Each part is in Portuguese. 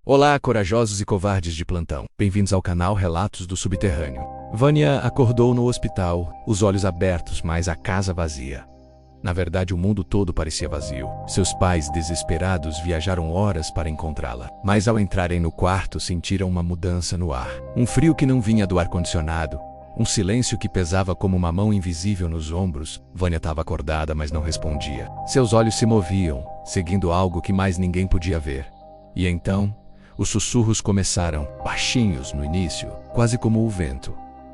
Olá, corajosos e covardes de plantão. Bem-vindos ao canal Relatos do Subterrâneo. Vânia acordou no hospital, os olhos abertos, mas a casa vazia. Na verdade, o mundo todo parecia vazio. Seus pais, desesperados, viajaram horas para encontrá-la. Mas ao entrarem no quarto, sentiram uma mudança no ar. Um frio que não vinha do ar-condicionado. Um silêncio que pesava como uma mão invisível nos ombros. Vânia estava acordada, mas não respondia. Seus olhos se moviam, seguindo algo que mais ninguém podia ver. E então, os sussurros começaram, baixinhos no início, quase como o vento.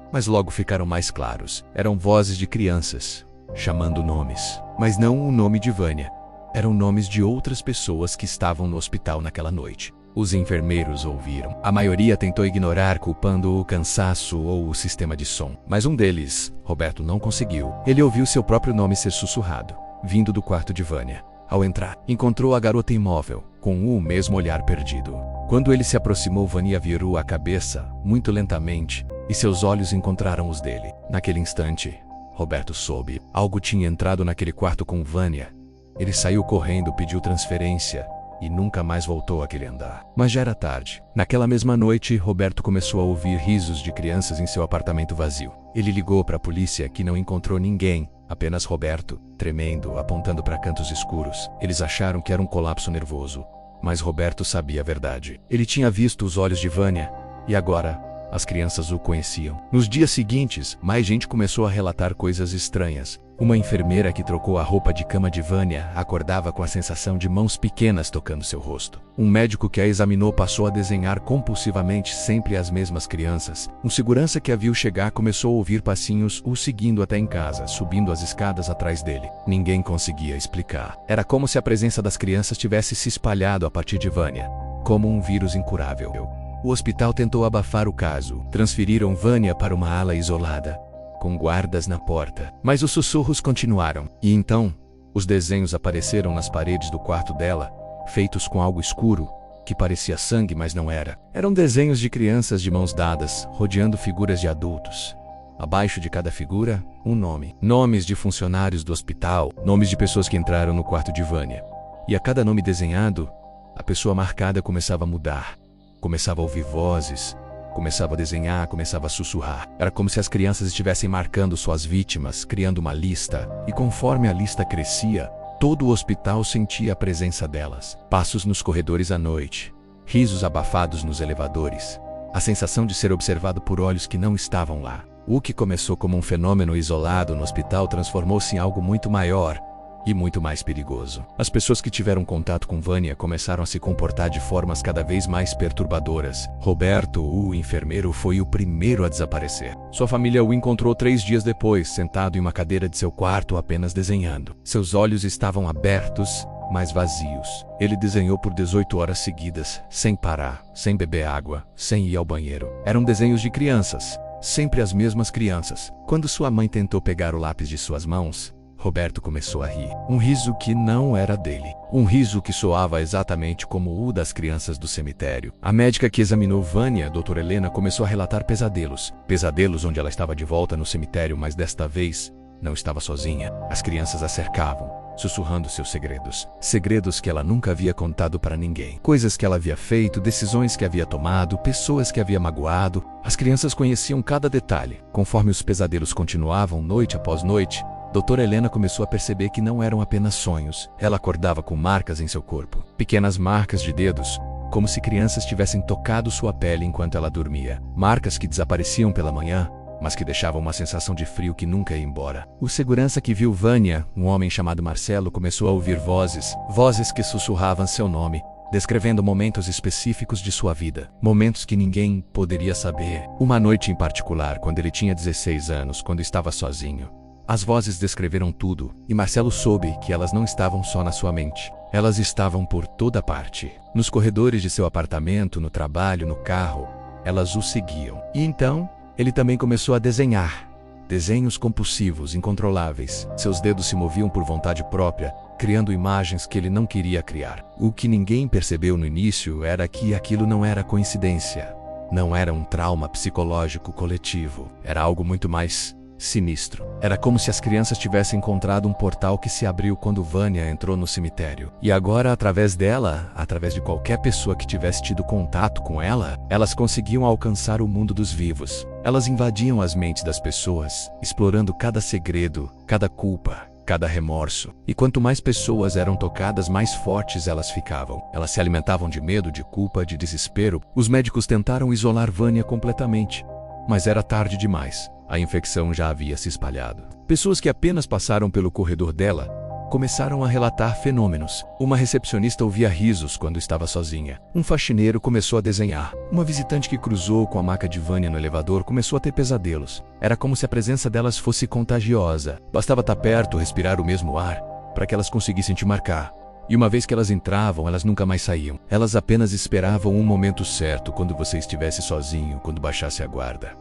Mas logo ficaram mais claros. Eram vozes de crianças, chamando nomes. Mas não o nome de Vânia. Eram nomes de outras pessoas que estavam no hospital naquela noite. Os enfermeiros ouviram. A maioria tentou ignorar, culpando o cansaço ou o sistema de som. Mas um deles, Roberto, não conseguiu. Ele ouviu seu próprio nome ser sussurrado, vindo do quarto de Vânia. Ao entrar, encontrou a garota imóvel, com o mesmo olhar perdido. Quando ele se aproximou, Vânia virou a cabeça, muito lentamente, e seus olhos encontraram os dele. Naquele instante, Roberto soube. Algo tinha entrado naquele quarto com Vânia. Ele saiu correndo, pediu transferência e nunca mais voltou àquele andar. Mas já era tarde. Naquela mesma noite, Roberto começou a ouvir risos de crianças em seu apartamento vazio. Ele ligou para a polícia, que não encontrou ninguém, apenas Roberto, tremendo, apontando para cantos escuros. Eles acharam que era um colapso nervoso, mas Roberto sabia a verdade. Ele tinha visto os olhos de Vânia e agora as crianças o conheciam. Nos dias seguintes, mais gente começou a relatar coisas estranhas. Uma enfermeira que trocou a roupa de cama de Vânia acordava com a sensação de mãos pequenas tocando seu rosto. Um médico que a examinou passou a desenhar compulsivamente sempre as mesmas crianças. Um segurança que a viu chegar começou a ouvir passinhos o seguindo até em casa, subindo as escadas atrás dele. Ninguém conseguia explicar. Era como se a presença das crianças tivesse se espalhado a partir de Vânia, como um vírus incurável. O hospital tentou abafar o caso. Transferiram Vânia para uma ala isolada, com guardas na porta. Mas os sussurros continuaram. E então, os desenhos apareceram nas paredes do quarto dela, feitos com algo escuro, que parecia sangue, mas não era. Eram desenhos de crianças de mãos dadas, rodeando figuras de adultos. Abaixo de cada figura, um nome. Nomes de funcionários do hospital, nomes de pessoas que entraram no quarto de Vânia. E a cada nome desenhado, a pessoa marcada começava a mudar. Começava a ouvir vozes, começava a desenhar, começava a sussurrar. Era como se as crianças estivessem marcando suas vítimas, criando uma lista. E conforme a lista crescia, todo o hospital sentia a presença delas. Passos nos corredores à noite, risos abafados nos elevadores, a sensação de ser observado por olhos que não estavam lá. O que começou como um fenômeno isolado no hospital transformou-se em algo muito maior e muito mais perigoso. As pessoas que tiveram contato com Vânia começaram a se comportar de formas cada vez mais perturbadoras. Roberto, o enfermeiro, foi o primeiro a desaparecer. Sua família o encontrou 3 dias depois, sentado em uma cadeira de seu quarto, apenas desenhando. Seus olhos estavam abertos, mas vazios. Ele desenhou por 18 horas seguidas, sem parar, sem beber água, sem ir ao banheiro. Eram desenhos de crianças, sempre as mesmas crianças. Quando sua mãe tentou pegar o lápis de suas mãos, Roberto começou a rir. Um riso que não era dele. Um riso que soava exatamente como o das crianças do cemitério. A médica que examinou Vânia, a doutora Helena, começou a relatar pesadelos. Pesadelos onde ela estava de volta no cemitério, mas desta vez não estava sozinha. As crianças a cercavam, sussurrando seus segredos. Segredos que ela nunca havia contado para ninguém. Coisas que ela havia feito, decisões que havia tomado, pessoas que havia magoado. As crianças conheciam cada detalhe. Conforme os pesadelos continuavam, noite após noite, doutora Helena começou a perceber que não eram apenas sonhos. Ela acordava com marcas em seu corpo. Pequenas marcas de dedos, como se crianças tivessem tocado sua pele enquanto ela dormia. Marcas que desapareciam pela manhã, mas que deixavam uma sensação de frio que nunca ia embora. O segurança que viu Vânia, um homem chamado Marcelo, começou a ouvir vozes. Vozes que sussurravam seu nome, descrevendo momentos específicos de sua vida. Momentos que ninguém poderia saber. Uma noite em particular, quando ele tinha 16 anos, quando estava sozinho. As vozes descreveram tudo, e Marcelo soube que elas não estavam só na sua mente. Elas estavam por toda parte. Nos corredores de seu apartamento, no trabalho, no carro. Elas o seguiam. E então, ele também começou a desenhar. Desenhos compulsivos, incontroláveis. Seus dedos se moviam por vontade própria, criando imagens que ele não queria criar. O que ninguém percebeu no início era que aquilo não era coincidência. Não era um trauma psicológico coletivo. Era algo muito mais sinistro. Era como se as crianças tivessem encontrado um portal que se abriu quando Vanya entrou no cemitério. E agora, através dela, através de qualquer pessoa que tivesse tido contato com ela, elas conseguiam alcançar o mundo dos vivos. Elas invadiam as mentes das pessoas, explorando cada segredo, cada culpa, cada remorso. E quanto mais pessoas eram tocadas, mais fortes elas ficavam. Elas se alimentavam de medo, de culpa, de desespero. Os médicos tentaram isolar Vanya completamente, mas era tarde demais. A infecção já havia se espalhado. Pessoas que apenas passaram pelo corredor dela começaram a relatar fenômenos. Uma recepcionista ouvia risos quando estava sozinha. Um faxineiro começou a desenhar. Uma visitante que cruzou com a maca de Vanya no elevador começou a ter pesadelos. Era como se a presença delas fosse contagiosa. Bastava estar perto, respirar o mesmo ar, para que elas conseguissem te marcar. E uma vez que elas entravam, elas nunca mais saíam. Elas apenas esperavam um momento certo, quando você estivesse sozinho, quando baixasse a guarda.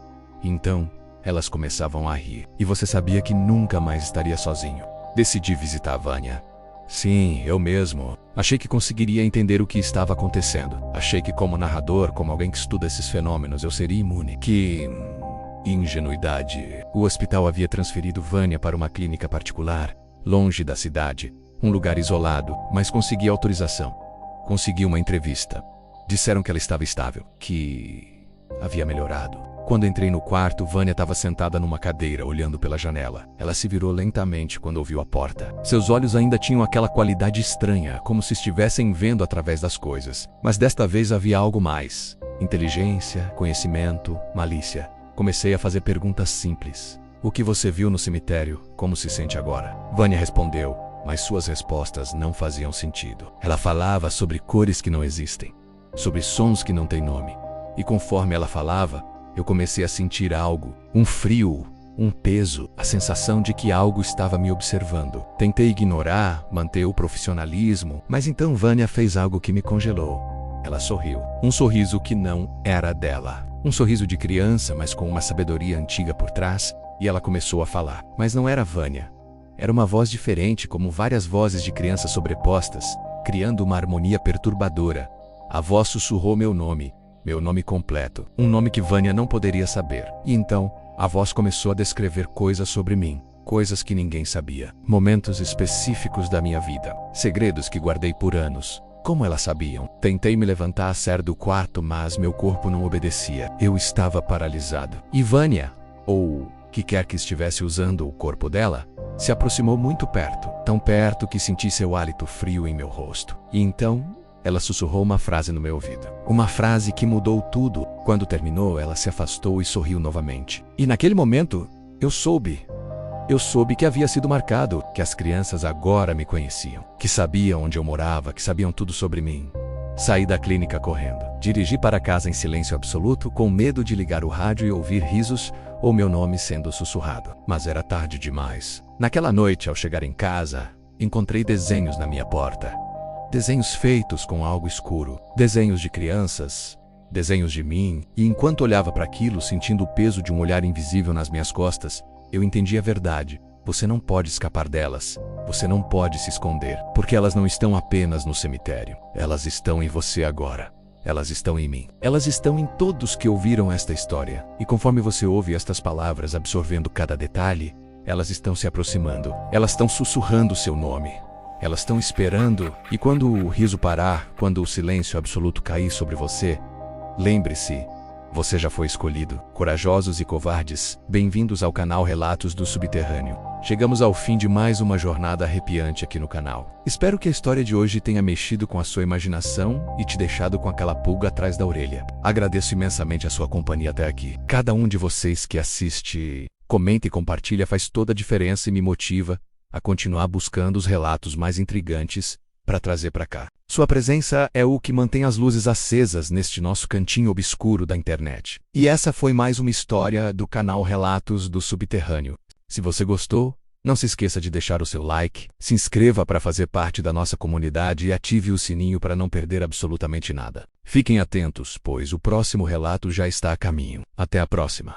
Então, elas começavam a rir. E você sabia que nunca mais estaria sozinho. Decidi visitar Vanya. Sim, eu mesmo. Achei que conseguiria entender o que estava acontecendo. Achei que como narrador, como alguém que estuda esses fenômenos, eu seria imune. Que ingenuidade. O hospital havia transferido Vanya para uma clínica particular, longe da cidade. Um lugar isolado, mas consegui autorização. Consegui uma entrevista. Disseram que ela estava estável, que havia melhorado. Quando entrei no quarto, Vanya estava sentada numa cadeira, olhando pela janela. Ela se virou lentamente quando ouviu a porta. Seus olhos ainda tinham aquela qualidade estranha, como se estivessem vendo através das coisas. Mas desta vez havia algo mais. Inteligência, conhecimento, malícia. Comecei a fazer perguntas simples. O que você viu no cemitério? Como se sente agora? Vanya respondeu, mas suas respostas não faziam sentido. Ela falava sobre cores que não existem, sobre sons que não têm nome. E conforme ela falava, eu comecei a sentir algo, um frio, um peso, a sensação de que algo estava me observando. Tentei ignorar, manter o profissionalismo, mas então Vanya fez algo que me congelou. Ela sorriu. Um sorriso que não era dela. Um sorriso de criança, mas com uma sabedoria antiga por trás, e ela começou a falar. Mas não era Vanya. Era uma voz diferente, como várias vozes de crianças sobrepostas, criando uma harmonia perturbadora. A voz sussurrou meu nome completo, um nome que Vanya não poderia saber. E então, a voz começou a descrever coisas sobre mim, coisas que ninguém sabia, momentos específicos da minha vida, segredos que guardei por anos. Como elas sabiam? Tentei me levantar a sair do quarto, mas meu corpo não obedecia. Eu estava paralisado. E Vanya, ou que quer que estivesse usando o corpo dela, se aproximou muito perto, tão perto que senti seu hálito frio em meu rosto. E então, ela sussurrou uma frase no meu ouvido. Uma frase que mudou tudo. Quando terminou, ela se afastou e sorriu novamente. E naquele momento, eu soube que havia sido marcado, que as crianças agora me conheciam, que sabiam onde eu morava, que sabiam tudo sobre mim. Saí da clínica correndo. Dirigi para casa em silêncio absoluto, com medo de ligar o rádio e ouvir risos ou meu nome sendo sussurrado. Mas era tarde demais. Naquela noite, ao chegar em casa, encontrei desenhos na minha porta. Desenhos feitos com algo escuro, desenhos de crianças, desenhos de mim, e enquanto olhava para aquilo, sentindo o peso de um olhar invisível nas minhas costas, eu entendi a verdade. Você não pode escapar delas, você não pode se esconder, porque elas não estão apenas no cemitério, elas estão em você agora. Elas estão em mim. Elas estão em todos que ouviram esta história. E conforme você ouve estas palavras, absorvendo cada detalhe, elas estão se aproximando, elas estão sussurrando seu nome. Elas estão esperando, e quando o riso parar, quando o silêncio absoluto cair sobre você, lembre-se, você já foi escolhido. Corajosos e covardes, bem-vindos ao canal Relatos do Subterrâneo. Chegamos ao fim de mais uma jornada arrepiante aqui no canal. Espero que a história de hoje tenha mexido com a sua imaginação e te deixado com aquela pulga atrás da orelha. Agradeço imensamente a sua companhia até aqui. Cada um de vocês que assiste, comenta e compartilha faz toda a diferença e me motiva a continuar buscando os relatos mais intrigantes para trazer para cá. Sua presença é o que mantém as luzes acesas neste nosso cantinho obscuro da internet. E essa foi mais uma história do canal Relatos do Subterrâneo. Se você gostou, não se esqueça de deixar o seu like, se inscreva para fazer parte da nossa comunidade e ative o sininho para não perder absolutamente nada. Fiquem atentos, pois o próximo relato já está a caminho. Até a próxima.